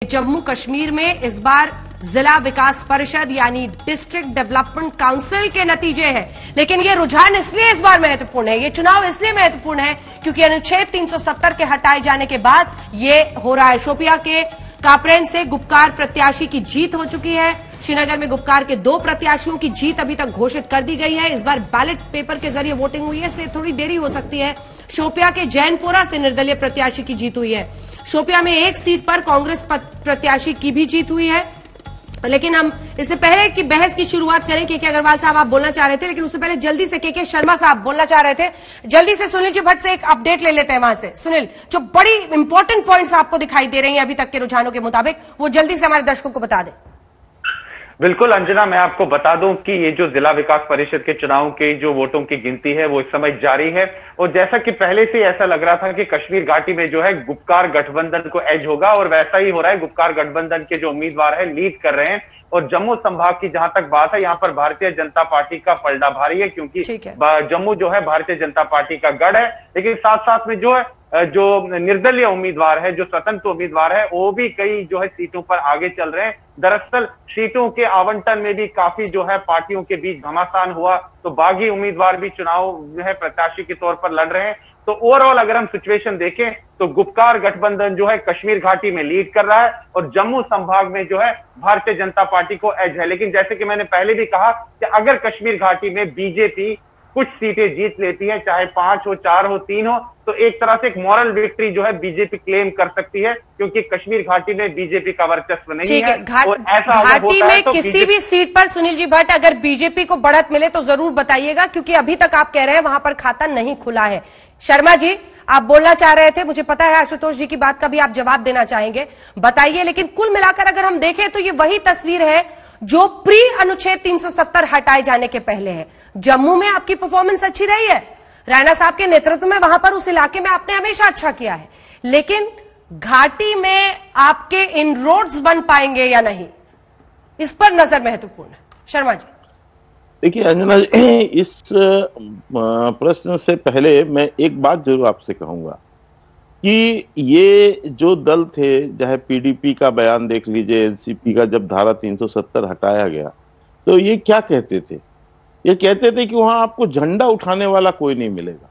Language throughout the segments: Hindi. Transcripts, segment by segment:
जम्मू कश्मीर में इस बार जिला विकास परिषद यानी डिस्ट्रिक्ट डेवलपमेंट काउंसिल के नतीजे हैं। लेकिन ये रुझान इसलिए इस बार महत्वपूर्ण है, ये चुनाव इसलिए महत्वपूर्ण है क्योंकि अनुच्छेद 370 के हटाए जाने के बाद ये हो रहा है। शोपियां के कापरेन से गुपकार प्रत्याशी की जीत हो चुकी है। श्रीनगर में गुपकार के 2 प्रत्याशियों की जीत अभी तक घोषित कर दी गई है। इस बार बैलेट पेपर के जरिए वोटिंग हुई है, इसलिए थोड़ी देरी हो सकती है। शोपियां के जैनपुरा से निर्दलीय प्रत्याशी की जीत हुई है। शोपियां में एक सीट पर कांग्रेस प्रत्याशी की भी जीत हुई है। लेकिन हम इससे पहले कि बहस की शुरुआत करें, के अग्रवाल साहब आप बोलना चाह रहे थे, लेकिन उससे पहले जल्दी से के शर्मा साहब बोलना चाह रहे थे। जल्दी से सुनील जी भट्ट से एक अपडेट ले लेते हैं वहां से। सुनील, जो बड़ी इंपॉर्टेंट पॉइंट्स आपको दिखाई दे रही हैं अभी तक के रुझानों के मुताबिक, वो जल्दी से हमारे दर्शकों को बता दें। बिल्कुल अंजना, मैं आपको बता दूं कि ये जो जिला विकास परिषद के चुनाव के जो वोटों की गिनती है वो इस समय जारी है। और जैसा कि पहले से ऐसा लग रहा था कि कश्मीर घाटी में जो है गुपकार गठबंधन को एज होगा, और वैसा ही हो रहा है। गुपकार गठबंधन के जो उम्मीदवार है लीड कर रहे हैं। और जम्मू संभाग की जहां तक बात है, यहाँ पर भारतीय जनता पार्टी का पलड़ा भारी है, क्योंकि जम्मू जो है भारतीय जनता पार्टी का गढ़ है। लेकिन साथ साथ में जो निर्दलीय उम्मीदवार है, जो स्वतंत्र उम्मीदवार है, वो भी कई जो है सीटों पर आगे चल रहे हैं। दरअसल सीटों के आवंटन में भी काफी जो है पार्टियों के बीच घमासान हुआ, तो बागी उम्मीदवार भी चुनाव जो है प्रत्याशी के तौर पर लड़ रहे हैं। तो ओवरऑल अगर हम सिचुएशन देखें तो गुपकार गठबंधन जो है कश्मीर घाटी में लीड कर रहा है, और जम्मू संभाग में जो है भारतीय जनता पार्टी को एज है। लेकिन जैसे कि मैंने पहले भी कहा कि अगर कश्मीर घाटी में बीजेपी कुछ सीटें जीत लेती है, चाहे 5 हो, 4 हो, 3 हो, तो एक तरह से एक मॉरल विक्ट्री जो है बीजेपी क्लेम कर सकती है, क्योंकि कश्मीर घाटी में बीजेपी का वर्चस्व नहीं है। और ऐसा घाटी में तो किसी भी सीट पर सुनील जी भट्ट अगर बीजेपी को बढ़त मिले तो जरूर बताइएगा, क्योंकि अभी तक आप कह रहे हैं वहां पर खाता नहीं खुला है। शर्मा जी, आप बोलना चाह रहे थे, मुझे पता है आशुतोष जी की बात का भी आप जवाब देना चाहेंगे, बताइए। लेकिन कुल मिलाकर अगर हम देखें तो ये वही तस्वीर है जो प्री अनुच्छेद 370 हटाए जाने के पहले है। जम्मू में आपकी परफॉर्मेंस अच्छी रही है, रैना साहब के नेतृत्व में वहां पर उस इलाके में आपने हमेशा अच्छा किया है, लेकिन घाटी में आपके इनरोड्स बन पाएंगे या नहीं, इस पर नजर महत्वपूर्ण है। शर्मा जी। देखिए अंजना जी, इस प्रश्न से पहले मैं एक बात जरूर आपसे कहूंगा कि ये जो दल थे, चाहे पीडीपी का बयान देख लीजिए, एनसीपी का, जब धारा 370 हटाया गया तो ये क्या कहते थे? ये कहते थे कि वहां आपको झंडा उठाने वाला कोई नहीं मिलेगा,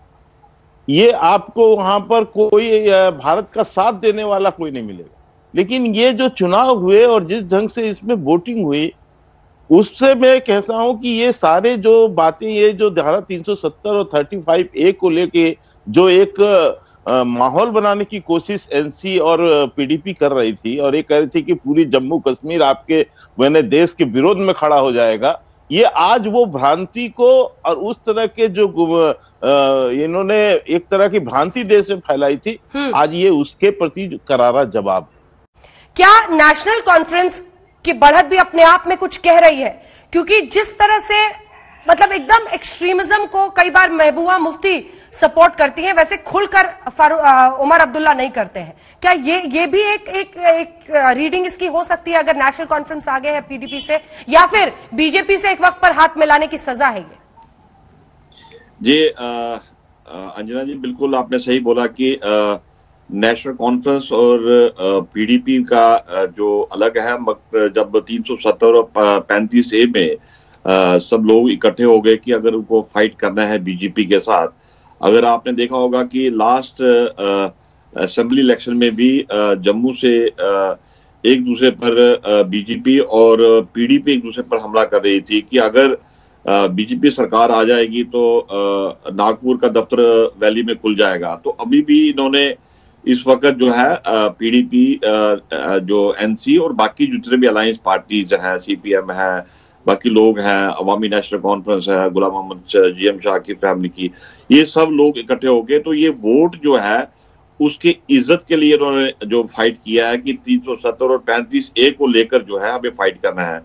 ये आपको वहां पर कोई भारत का साथ देने वाला कोई नहीं मिलेगा। लेकिन ये जो चुनाव हुए और जिस ढंग से इसमें वोटिंग हुई, उससे मैं कहता हूं कि ये सारे जो बातें, ये जो धारा 370 और 35A को लेके जो एक माहौल बनाने की कोशिश एनसी और पीडीपी कर रही थी, और ये कह रही थी कि पूरी जम्मू कश्मीर आपके मैंने देश के विरोध में खड़ा हो जाएगा, ये आज वो भ्रांति को और उस तरह के जो इन्होंने एक तरह की भ्रांति देश में फैलाई थी, आज ये उसके प्रति करारा जवाब है। क्या नेशनल कॉन्फ्रेंस की बढ़त भी अपने आप में कुछ कह रही है? क्योंकि जिस तरह से मतलब एकदम एक्सट्रीमिज्म को कई बार महबूबा मुफ्ती सपोर्ट करती हैं, वैसे खुलकर उमर अब्दुल्ला नहीं करते हैं। क्या ये भी एक रीडिंग इसकी हो सकती है अगर नेशनल कॉन्फ्रेंस आगे है पीडीपी से, या फिर बीजेपी से एक वक्त पर हाथ मिलाने की सजा है ये? जी अंजना जी, बिल्कुल आपने सही बोला कि नेशनल कॉन्फ्रेंस और पीडीपी का जो अलग है, जब 370 और 35A में सब लोग इकट्ठे हो गए कि अगर उनको फाइट करना है बीजेपी के साथ। अगर आपने देखा होगा कि लास्ट असेंबली इलेक्शन में भी जम्मू से एक दूसरे पर बीजेपी और पीडीपी एक दूसरे पर हमला कर रही थी कि अगर बीजेपी सरकार आ जाएगी तो नागपुर का दफ्तर वैली में खुल जाएगा। तो अभी भी इन्होंने इस वक्त जो है पीडीपी, जो एनसी और बाकी जितने भी अलायंस पार्टीज हैं, सीपीएम है, बाकी लोग हैं, अवामी नेशनल कॉन्फ्रेंस है, गुलाम मोहम्मद जीएम शाह की फैमिली की, ये सब लोग इकट्ठे हो गए। तो ये वोट जो है उसकी इज्जत के लिए उन्होंने जो फाइट किया है कि 370 और 35A को लेकर जो है हमें फाइट करना है।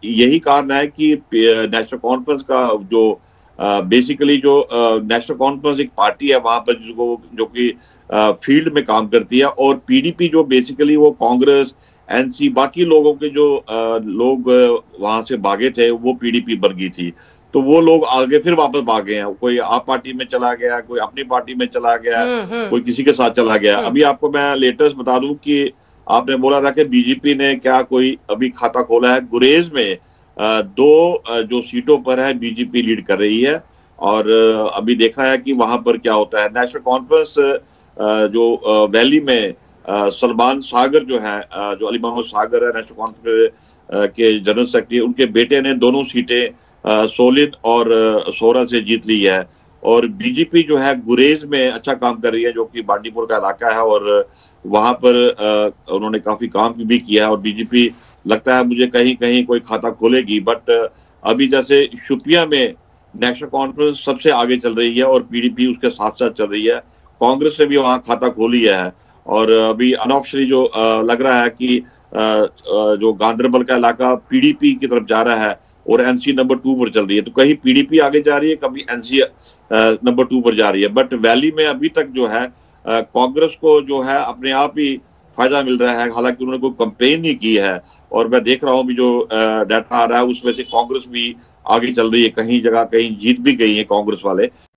यही कारण है कि नेशनल कॉन्फ्रेंस का जो बेसिकली जो नेशनल कॉन्फ्रेंस एक पार्टी है वहां पर जो कि फील्ड में काम करती है, और पीडीपी जो बेसिकली वो कांग्रेस, एनसी, बाकी लोगों के जो लोग वहां से भागे थे वो पीडीपी बन गई थी। तो वो लोग आगे फिर वापस भागे हैं, कोई आप पार्टी में चला गया, कोई अपनी पार्टी में चला गया, कोई किसी के साथ चला गया। अभी आपको मैं लेटेस्ट बता दूं कि आपने बोला था कि बीजेपी ने क्या कोई अभी खाता खोला है। गुरेज में दो जो सीटों पर है बीजेपी लीड कर रही है और अभी देखना है कि वहां पर क्या होता है। नेशनल कॉन्फ्रेंस जो वैली में सलमान सागर जो है, जो अली मोहम्मद सागर है नेशनल कॉन्फ्रेंस के जनरल सेक्रेटरी, उनके बेटे ने दोनों सीटें सोलिन और सोरा से जीत ली है। और बीजेपी जो है गुरेज में अच्छा काम कर रही है, जो कि बांडीपुर का इलाका है और वहां पर उन्होंने काफी काम भी किया है और बीजेपी लगता है मुझे कहीं कहीं कोई खाता खोलेगी। बट अभी जैसे शुपिया में नेशनल कॉन्फ्रेंस सबसे आगे चल रही है और पीडीपी उसके साथ साथ चल रही है। कांग्रेस ने भी वहां खाता खोल लिया है और अभी अनऑफिशियली जो लग रहा है कि जो गांधरबल का इलाका पीडीपी की तरफ जा रहा है और एनसी नंबर 2 पर चल रही है। तो कहीं पीडीपी आगे जा रही है, कभी एनसी नंबर 2 पर जा रही है। बट वैली में अभी तक जो है कांग्रेस को जो है अपने आप ही फायदा मिल रहा है, हालांकि उन्होंने कोई कंपेन नहीं की है। और मैं देख रहा हूं भी जो डाटा आ रहा है उसमें से कांग्रेस भी आगे चल रही है, कहीं जगह कहीं जीत भी गई है कांग्रेस वाले।